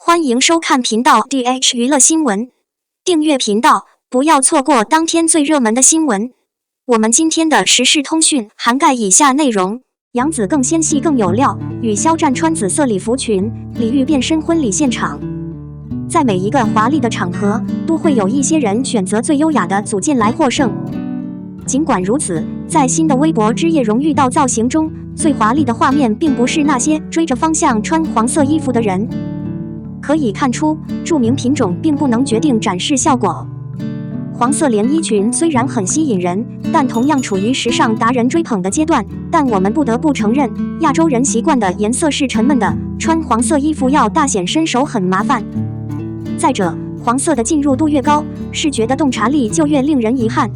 欢迎收看频道 DH 娱乐新闻，订阅频道，不要错过当天最热门的新闻。我们今天的时事通讯涵盖以下内容：杨紫更纤细更有料，与肖战穿紫色礼服裙，李玉变身婚礼现场。在每一个华丽的场合，都会有一些人选择最优雅的组件来获胜。尽管如此，在新的微博之夜荣誉道造型中，最华丽的画面并不是那些追着方向穿黄色衣服的人。可以看出，著名品种并不能决定展示效果。黄色连衣裙虽然很吸引人，但同样处于时尚达人追捧的阶段。但我们不得不承认，亚洲人习惯的颜色是沉闷的，穿黄色衣服要大显身手很麻烦。再者，黄色的进入度越高，视觉的洞察力就越令人遗憾。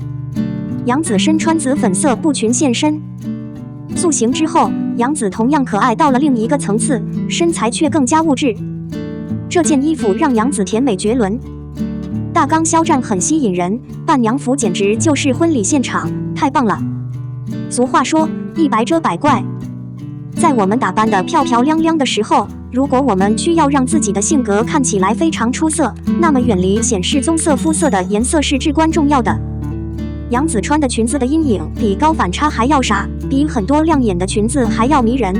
杨紫身穿紫粉色布裙现身，塑形之后，杨紫同样可爱到了另一个层次，身材却更加物质。这件衣服让杨紫甜美绝伦，大纲肖战很吸引人，伴娘服简直就是婚礼现场，太棒了！俗话说，一白遮百怪。在我们打扮得漂漂亮亮的时候，如果我们需要让自己的性格看起来非常出色，那么远离显示棕色肤色的颜色是至关重要的。杨紫穿的裙子的阴影比高反差还要傻，比很多亮眼的裙子还要迷人。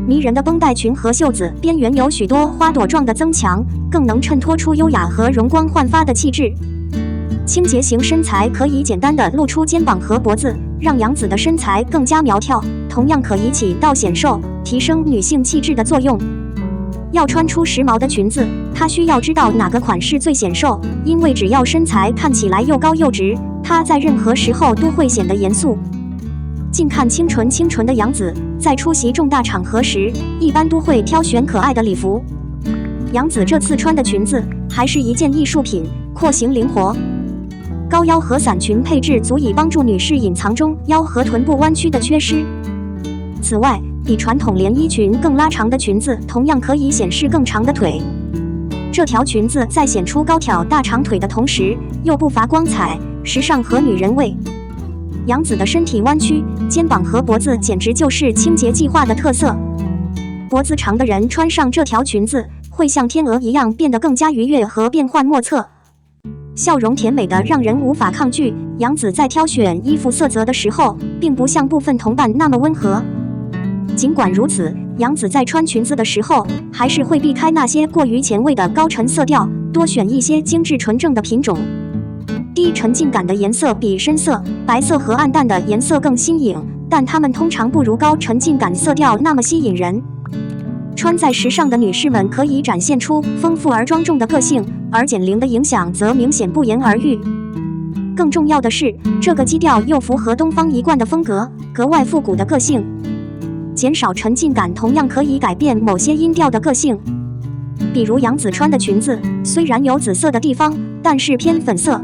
迷人的绷带裙和袖子边缘有许多花朵状的增强，更能衬托出优雅和容光焕发的气质。清洁型身材可以简单的露出肩膀和脖子，让杨紫的身材更加苗条，同样可以起到显瘦、提升女性气质的作用。要穿出时髦的裙子，她需要知道哪个款式最显瘦，因为只要身材看起来又高又直，她在任何时候都会显得严肃。近看清纯清纯的杨紫，在出席重大场合时，一般都会挑选可爱的礼服。杨紫这次穿的裙子还是一件艺术品，廓形灵活，高腰和伞裙配置足以帮助女士隐藏中腰和臀部弯曲的缺失。此外，比传统连衣裙更拉长的裙子同样可以显示更长的腿。这条裙子在显出高挑大长腿的同时，又不乏光彩、时尚和女人味。杨紫的身体弯曲，肩膀和脖子简直就是清洁计划的特色。脖子长的人穿上这条裙子，会像天鹅一样变得更加愉悦和变幻莫测，笑容甜美的让人无法抗拒。杨紫在挑选衣服色泽的时候，并不像部分同伴那么温和。尽管如此，杨紫在穿裙子的时候，还是会避开那些过于前卫的高沉色调，多选一些精致纯正的品种。低沉浸感的颜色比深色、白色和暗淡的颜色更新颖，但它们通常不如高沉浸感色调那么吸引人。穿在时尚的女士们可以展现出丰富而庄重的个性，而减龄的影响则明显不言而喻。更重要的是，这个基调又符合东方一贯的风格，格外复古的个性。减少沉浸感同样可以改变某些音调的个性。比如杨紫穿的裙子，虽然有紫色的地方，但是偏粉色。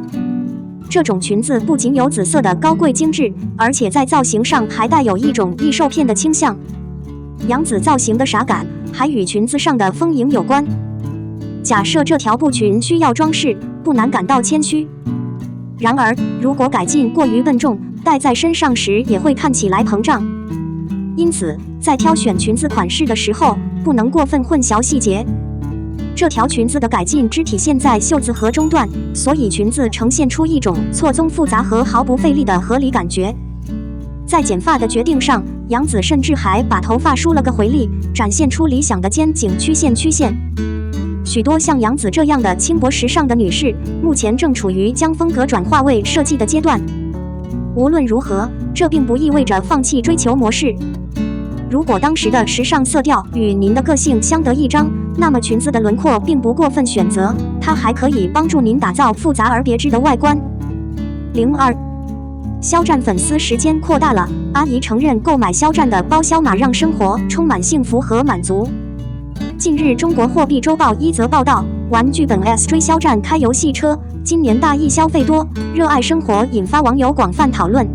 这种裙子不仅有紫色的高贵精致，而且在造型上还带有一种易受骗的倾向。杨紫造型的傻感还与裙子上的丰盈有关。假设这条布裙需要装饰，不难感到谦虚。然而，如果改进过于笨重，戴在身上时也会看起来膨胀。因此，在挑选裙子款式的时候，不能过分混淆细节。这条裙子的改进只体现在袖子和中段，所以裙子呈现出一种错综复杂和毫不费力的合理感觉。在剪发的决定上，杨紫甚至还把头发梳了个回力，展现出理想的肩颈曲线。许多像杨紫这样的轻薄时尚的女士，目前正处于将风格转化为设计的阶段。无论如何，这并不意味着放弃追求模式。如果当时的时尚色调与您的个性相得益彰，那么裙子的轮廓并不过分选择，它还可以帮助您打造复杂而别致的外观。02肖战粉丝时间扩大了，阿姨承认购买肖战的包销码让生活充满幸福和满足。近日，中国货币周报一则报道，玩剧本 S 追肖战开游戏车，今年大意消费多，热爱生活引发网友广泛讨论。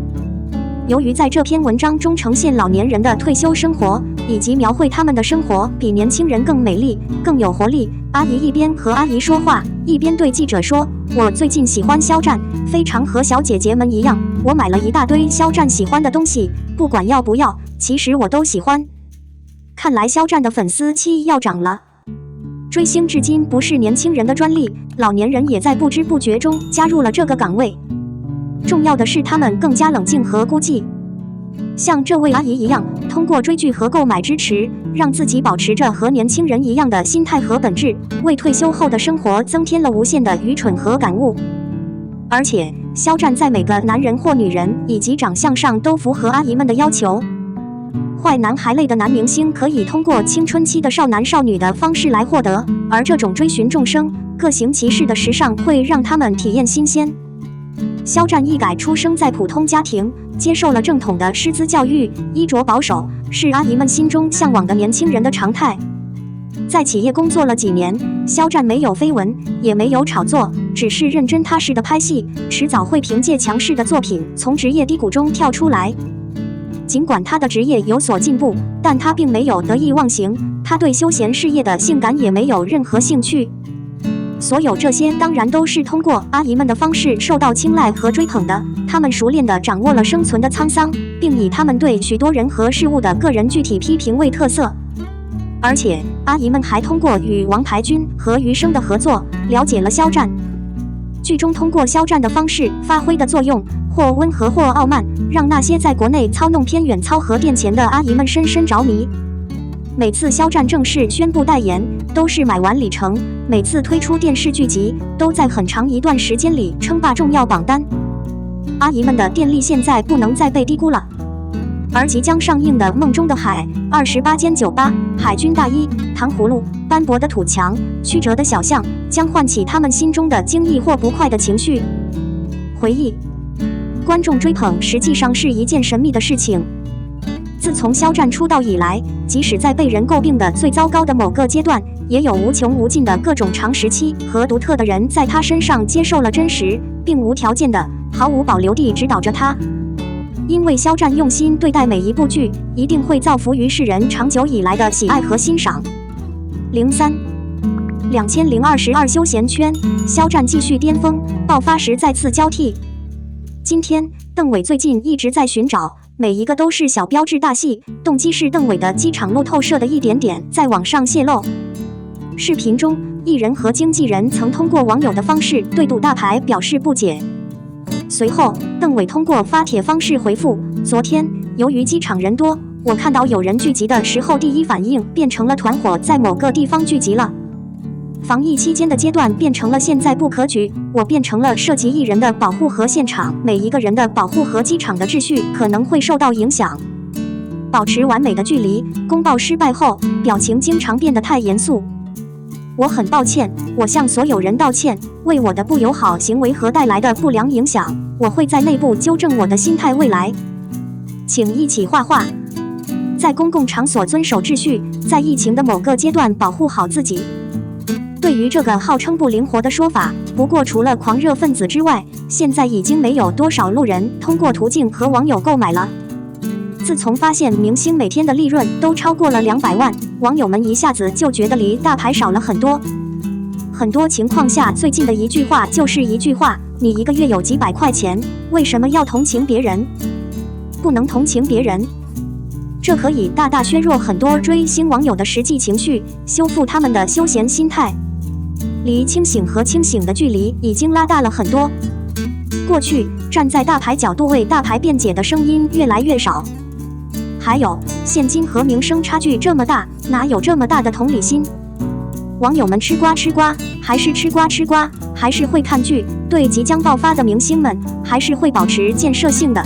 由于在这篇文章中呈现老年人的退休生活，以及描绘他们的生活比年轻人更美丽、更有活力，阿姨一边和阿姨说话，一边对记者说：“我最近喜欢肖战，非常和小姐姐们一样，我买了一大堆肖战喜欢的东西，不管要不要，其实我都喜欢。”看来肖战的粉丝期要涨了。追星至今不是年轻人的专利，老年人也在不知不觉中加入了这个岗位。重要的是，他们更加冷静和孤寂。像这位阿姨一样，通过追剧和购买支持，让自己保持着和年轻人一样的心态和本质，为退休后的生活增添了无限的愚蠢和感悟。而且，肖战在每个男人或女人以及长相上都符合阿姨们的要求。坏男孩类的男明星可以通过青春期的少男少女的方式来获得，而这种追寻众生、各行其事的时尚会让他们体验新鲜。肖战一改出生在普通家庭，接受了正统的师资教育，衣着保守，是阿姨们心中向往的年轻人的常态。在企业工作了几年，肖战没有绯闻，也没有炒作，只是认真踏实的拍戏，迟早会凭借强势的作品从职业低谷中跳出来。尽管他的职业有所进步，但他并没有得意忘形，他对休闲事业的性感也没有任何兴趣。所有这些当然都是通过阿姨们的方式受到青睐和追捧的，他们熟练地掌握了生存的沧桑，并以他们对许多人和事物的个人具体批评为特色。而且，阿姨们还通过与王牌君和余生的合作，了解了肖战。剧中通过肖战的方式发挥的作用，或温和或傲慢，让那些在国内操弄偏远操和店钱的阿姨们深深着迷。每次肖战正式宣布代言，都是买完里程；每次推出电视剧集，都在很长一段时间里称霸重要榜单。阿姨们的电力现在不能再被低估了。而即将上映的《梦中的海》、28间酒吧、海军大衣、糖葫芦、斑驳的土墙、曲折的小巷，将唤起他们心中的惊异或不快的情绪。回忆，观众追捧实际上是一件神秘的事情。自从肖战出道以来，即使在被人诟病的最糟糕的某个阶段，也有无穷无尽的各种长时期和独特的人在他身上接受了真实，并无条件的、毫无保留地指导着他。因为肖战用心对待每一部剧，一定会造福于世人长久以来的喜爱和欣赏。2022休闲圈，肖战继续巅峰，爆发时再次交替。今天，邓伟最近一直在寻找，每一个都是小标志大戏，动机是邓伟的机场路透社的一点点在网上泄露。视频中，艺人和经纪人曾通过网友的方式对赌大牌表示不解。随后，邓伟通过发帖方式回复：昨天，由于机场人多，我看到有人聚集的时候，第一反应变成了团伙在某个地方聚集了。防疫期间的阶段变成了现在不可取，我变成了涉及艺人的保护和现场每一个人的保护和机场的秩序可能会受到影响。保持完美的距离。公报失败后，表情经常变得太严肃。我很抱歉，我向所有人道歉，为我的不友好行为和带来的不良影响，我会在内部纠正我的心态。未来，请一起画画，在公共场所遵守秩序，在疫情的某个阶段保护好自己。对于这个号称不灵活的说法，不过除了狂热分子之外，现在已经没有多少路人通过途径和网友购买了。自从发现明星每天的利润都超过了200万，网友们一下子就觉得离大牌少了很多。很多情况下，最近的一句话就是一句话：你一个月有几百块钱，为什么要同情别人？不能同情别人。这可以大大削弱很多追星网友的实际情绪，修复他们的休闲心态。离清醒和清醒的距离已经拉大了很多。过去，站在大牌角度为大牌辩解的声音越来越少。还有，现金和名声差距这么大，哪有这么大的同理心？网友们吃瓜吃瓜，还是吃瓜吃瓜，还是会看剧，对即将爆发的明星们，还是会保持建设性的。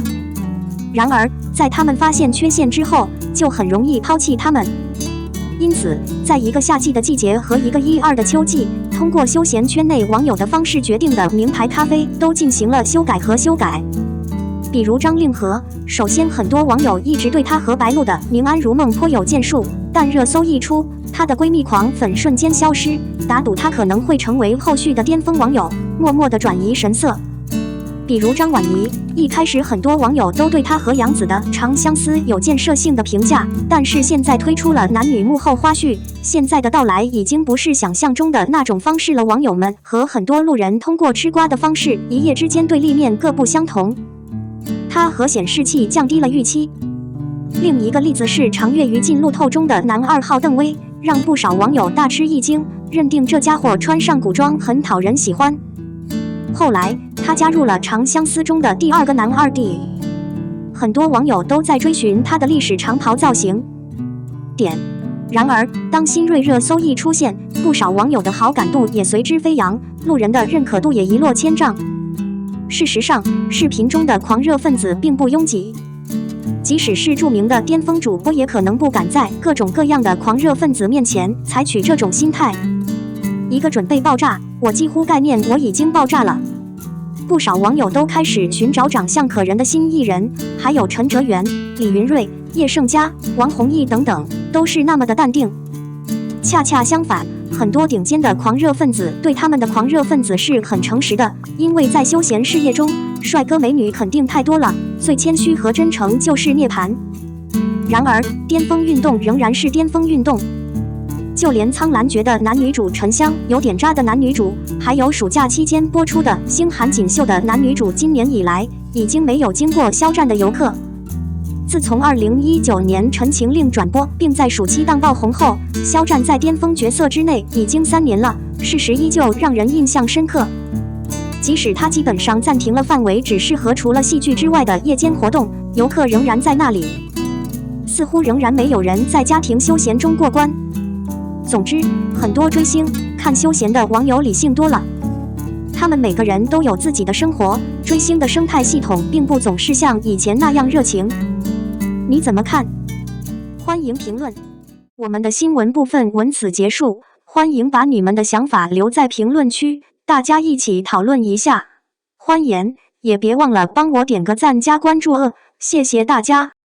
然而，在他们发现缺陷之后，就很容易抛弃他们。因此，在一个夏季的季节和一个1、2的秋季，通过休闲圈内网友的方式决定的名牌咖啡都进行了修改和修改。比如张令和，首先很多网友一直对她和白鹿的《宁安如梦》颇有建树，但热搜一出，她的闺蜜狂粉瞬间消失，打赌她可能会成为后续的巅峰网友，默默地转移神色。比如张婉怡，一开始很多网友都对她和杨紫的《长相思》有建设性的评价，但是现在推出了男女幕后花絮，现在的到来已经不是想象中的那种方式了。网友们和很多路人通过吃瓜的方式，一夜之间对立面各不相同。她和显示器降低了预期。另一个例子是长月于禁路透中的男2号邓威，让不少网友大吃一惊，认定这家伙穿上古装很讨人喜欢。后来，他加入了《长相思》中的第二个男二弟。很多网友都在追寻他的历史长袍造型。然而，当新锐热搜一出现，不少网友的好感度也随之飞扬，路人的认可度也一落千丈。事实上，视频中的狂热分子并不拥挤，即使是著名的巅峰主播，也可能不敢在各种各样的狂热分子面前采取这种心态。一个准备爆炸，我几乎概念我已经爆炸了。不少网友都开始寻找长相可人的新艺人，还有陈哲元、李云瑞、叶盛嘉、王弘毅等等，都是那么的淡定。恰恰相反，很多顶尖的狂热分子对他们的狂热分子是很诚实的，因为在休闲事业中，帅哥美女肯定太多了，最谦虚和真诚就是涅槃。然而，巅峰运动仍然是巅峰运动。就连苍兰诀的男女主沉香、有点渣的男女主，还有暑假期间播出的星韩锦绣的男女主，今年以来已经没有经过肖战的游客。自从2019年《陈情令》转播并在暑期档爆红后，肖战在巅峰角色之内已经3年了，事实依旧让人印象深刻。即使他基本上暂停了范围只适合除了戏剧之外的夜间活动，游客仍然在那里，似乎仍然没有人在家庭休闲中过关。总之，很多追星、看休闲的网友理性多了，他们每个人都有自己的生活，追星的生态系统并不总是像以前那样热情。你怎么看？欢迎评论。我们的新闻部分文此结束，欢迎把你们的想法留在评论区，大家一起讨论一下。欢迎，也别忘了帮我点个赞加关注谢谢大家。